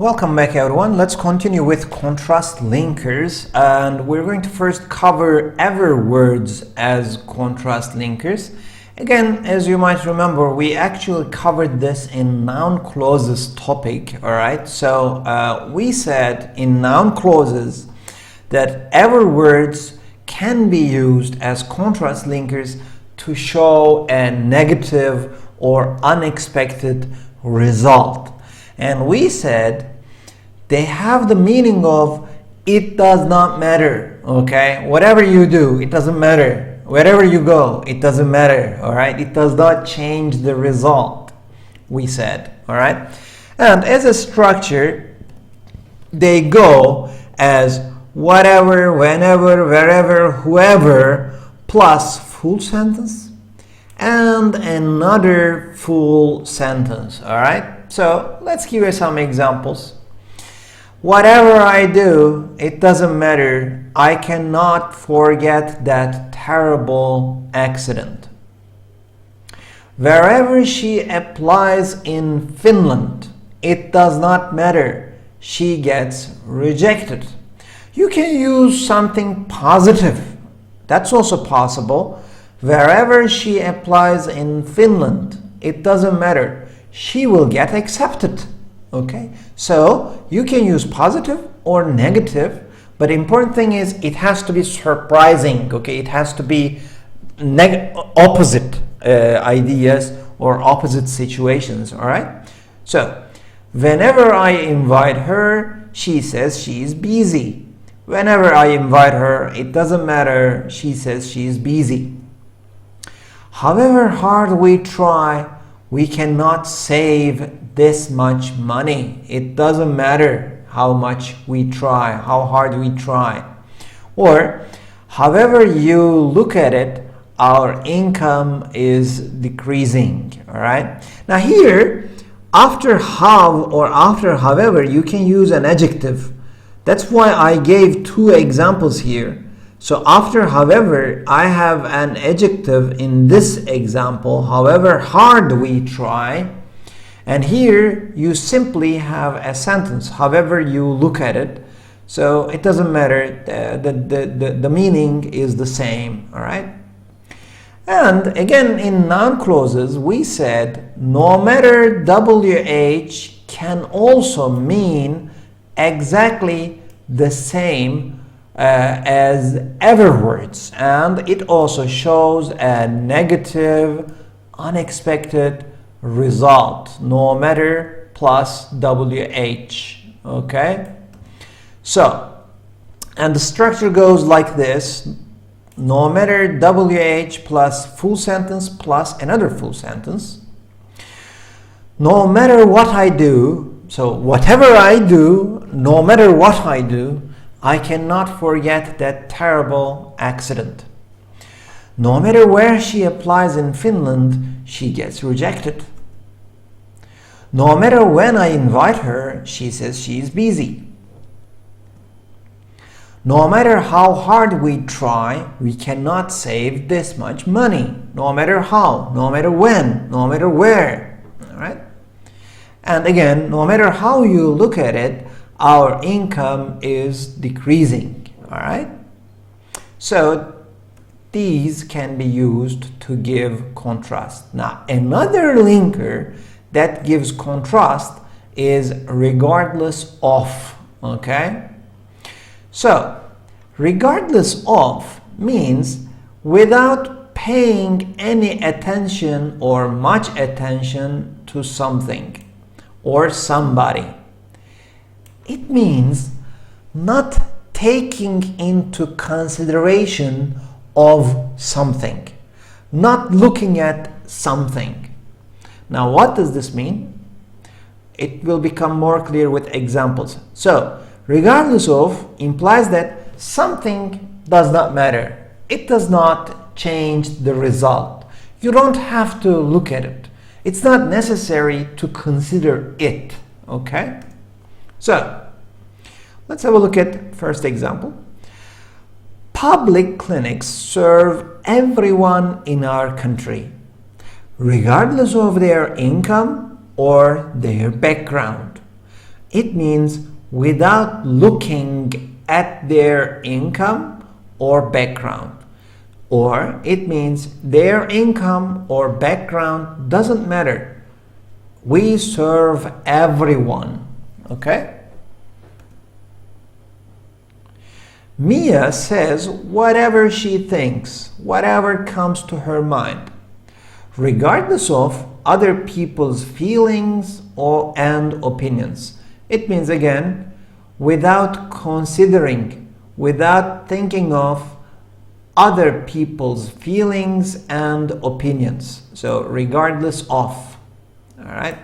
Welcome back everyone. Let's continue with contrast linkers, and we're going to first cover ever words as contrast linkers. Again, as you might remember, we actually covered this in noun clauses topic. All right, so we said in noun clauses that ever words can be used as contrast linkers to show a negative or unexpected result. And we said they have the meaning of it does not matter, okay? Whatever you do, it doesn't matter. Wherever you go, it doesn't matter, all right? It does not change the result, we said, all right? And as a structure, they go as whatever, whenever, wherever, whoever, plus full sentence and another full sentence, all right? So let's give you some examples. Whatever I do, it doesn't matter. I cannot forget that terrible accident. Wherever she applies in Finland, it does not matter. She gets rejected. You can use something positive. That's also possible. Wherever she applies in Finland, it doesn't matter. She will get accepted. Okay, so you can use positive or negative, but the important thing is it has to be surprising. Okay, it has to be opposite ideas or opposite situations. All right, so whenever I invite her, she says she is busy. Whenever I invite her, it doesn't matter. She says she is busy. However hard we try, we cannot save this much money. It doesn't matter how much we try, how hard we try. Or, however you look at it, our income is decreasing. All right. Now here, after how or after however, you can use an adjective. That's why I gave two examples here. So after however, I have an adjective in this example, however hard we try. And here you simply have a sentence, however you look at it. So it doesn't matter, the meaning is the same, all right? And again, in noun clauses, we said no matter WH can also mean exactly the same as ever words, and it also shows a negative, unexpected result. No matter plus WH. Okay, so and the structure goes like this: no matter WH plus full sentence plus another full sentence. No matter what I do, so whatever I do, no matter what I do, I cannot forget that terrible accident. No matter where she applies in Finland, she gets rejected. No matter when I invite her, she says she is busy. No matter how hard we try, we cannot save this much money. No matter how, no matter when, no matter where. All right? And again, no matter how you look at it, our income is decreasing. All right? So these can be used to give contrast. Now, another linker that gives contrast is regardless of. Okay? So, regardless of means without paying any attention or much attention to something or somebody. It means not taking into consideration of something, not looking at something. Now, what does this mean? It will become more clear with examples. So, regardless of implies that something does not matter. It does not change the result. You don't have to look at it. It's not necessary to consider it. Okay? So, let's have a look at first example. Public clinics serve everyone in our country, regardless of their income or their background. It means without looking at their income or background. Or it means their income or background doesn't matter. We serve everyone. Okay? Mia says whatever she thinks, whatever comes to her mind, regardless of other people's feelings and opinions. It means, again, without considering, without thinking of other people's feelings and opinions. So regardless of, all right,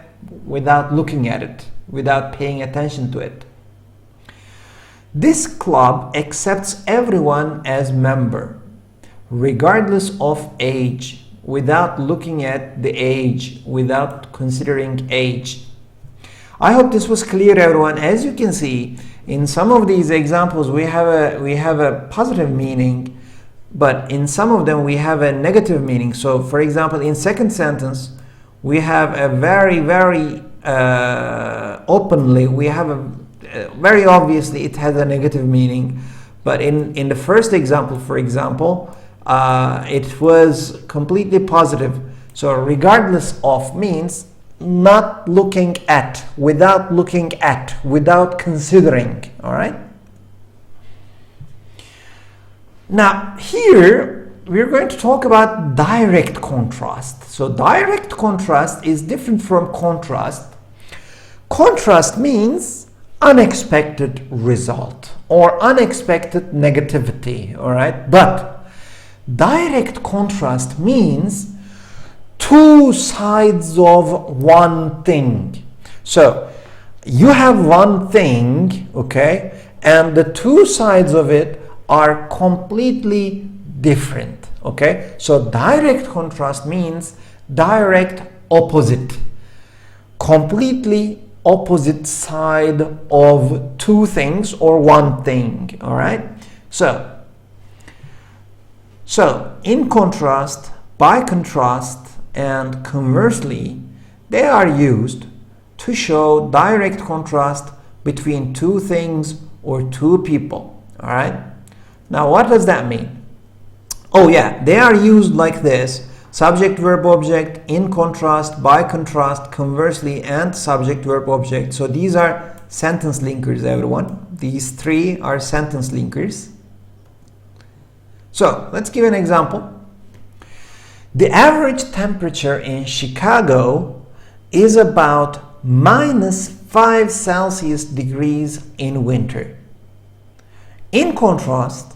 without looking at it, without paying attention to it. This club accepts everyone as member, regardless of age, without looking at the age, without considering age. I hope this was clear, everyone. As you can see, in some of these examples we have a positive meaning, but in some of them we have a negative meaning. So for example, in second sentence we have a very openly, we have a very obviously it has a negative meaning, but in the first example, for example, it was completely positive. So regardless of means not looking at, without looking at, without considering. All right. Now here we're going to talk about direct contrast. So direct contrast is different from contrast. Contrast means unexpected result or unexpected negativity. All right. But direct contrast means two sides of one thing. So you have one thing, okay, and the two sides of it are completely different. Okay, so direct contrast means direct opposite, completely opposite side of two things or one thing. All right, so in contrast, by contrast, and conversely, they are used to show direct contrast between two things or two people. All right, now what does that mean? Oh yeah, they are used like this: subject, verb, object, in contrast, by contrast, conversely, and subject, verb, object. So these are sentence linkers, everyone. These three are sentence linkers. So let's give an example. The average temperature in Chicago is about -5 Celsius degrees in winter. In contrast,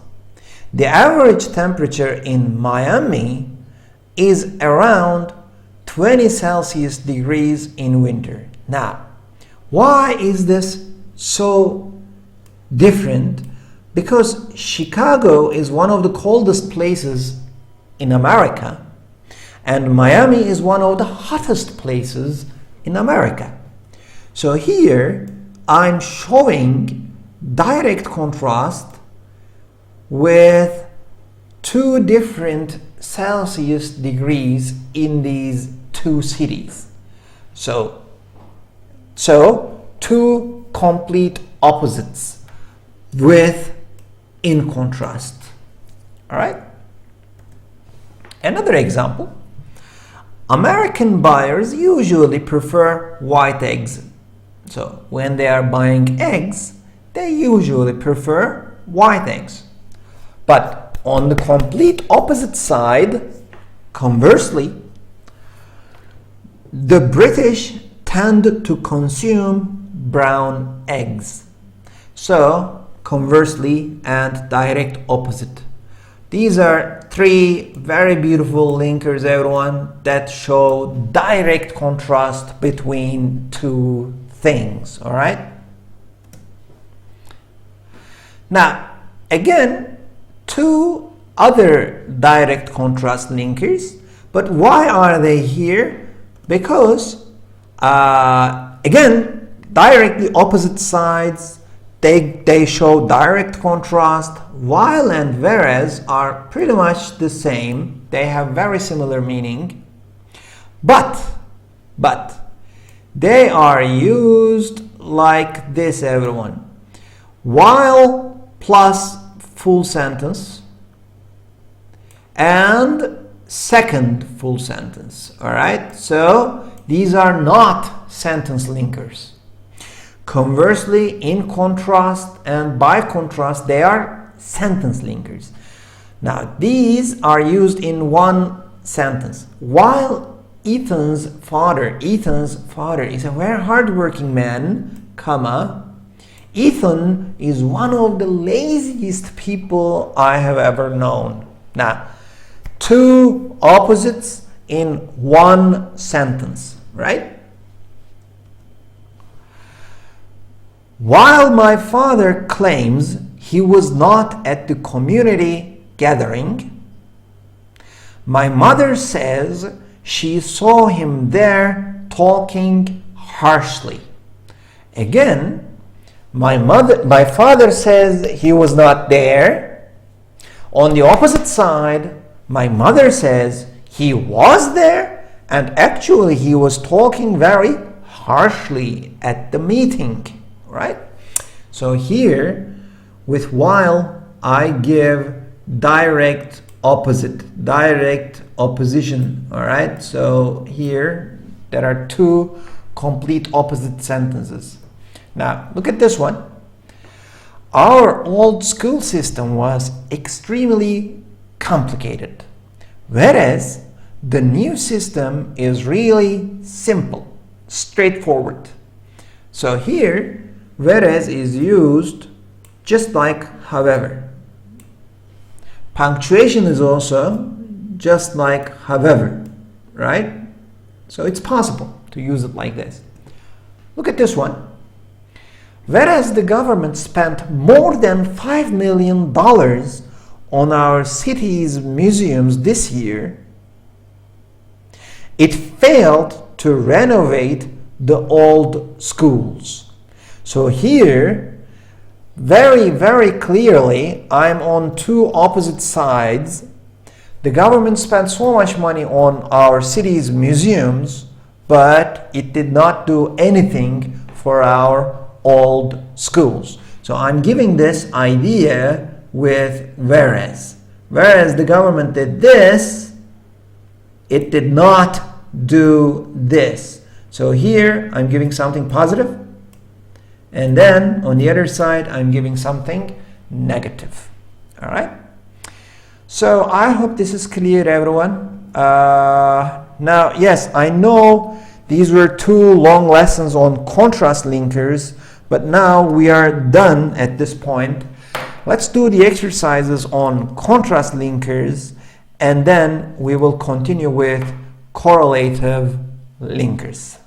the average temperature in Miami is around 20 Celsius degrees in winter. Now, why is this so different? Because Chicago is one of the coldest places in America, and Miami is one of the hottest places in America. So here I'm showing direct contrast with two different Celsius degrees in these two cities. So two complete opposites with in contrast. All right. Another example. American buyers usually prefer white eggs. So when they are buying eggs, they usually prefer white eggs. But on the complete opposite side, conversely, the British tend to consume brown eggs. So conversely and direct opposite. These are three very beautiful linkers, everyone, that show direct contrast between two things. All right. Now, again, two other direct contrast linkers, but why are they here? Because again, directly opposite sides, they show direct contrast, while and whereas are pretty much the same. They have very similar meaning, but they are used like this, everyone. While plus full sentence and second full sentence. All right, so these are not sentence linkers. Conversely, in contrast and by contrast, they are sentence linkers. Now, these are used in one sentence. While Ethan's father is a very hardworking man, comma, Ethan is one of the laziest people I have ever known. Now, two opposites in one sentence, right? While my father claims he was not at the community gathering, my mother says she saw him there talking harshly. Again, my father says he was not there. On the opposite side, my mother says he was there, and actually he was talking very harshly at the meeting, right? So here, with while, I give direct opposite, direct opposition, all right? So here, there are two complete opposite sentences. Now, look at this one. Our old school system was extremely complicated, whereas the new system is really simple, straightforward. So here, whereas is used just like however. Punctuation is also just like however, right? So it's possible to use it like this. Look at this one. Whereas the government spent more than $5 million on our city's museums this year, it failed to renovate the old schools. So here, very, very clearly, I'm on two opposite sides. The government spent so much money on our city's museums, but it did not do anything for our old schools. So I'm giving this idea with whereas. Whereas the government did this, it did not do this. So here I'm giving something positive, and then on the other side I'm giving something negative. All right? So I hope this is clear, everyone. Now, yes, I know these were two long lessons on contrast linkers, but now we are done at this point. Let's do the exercises on contrast linkers, and then we will continue with correlative linkers.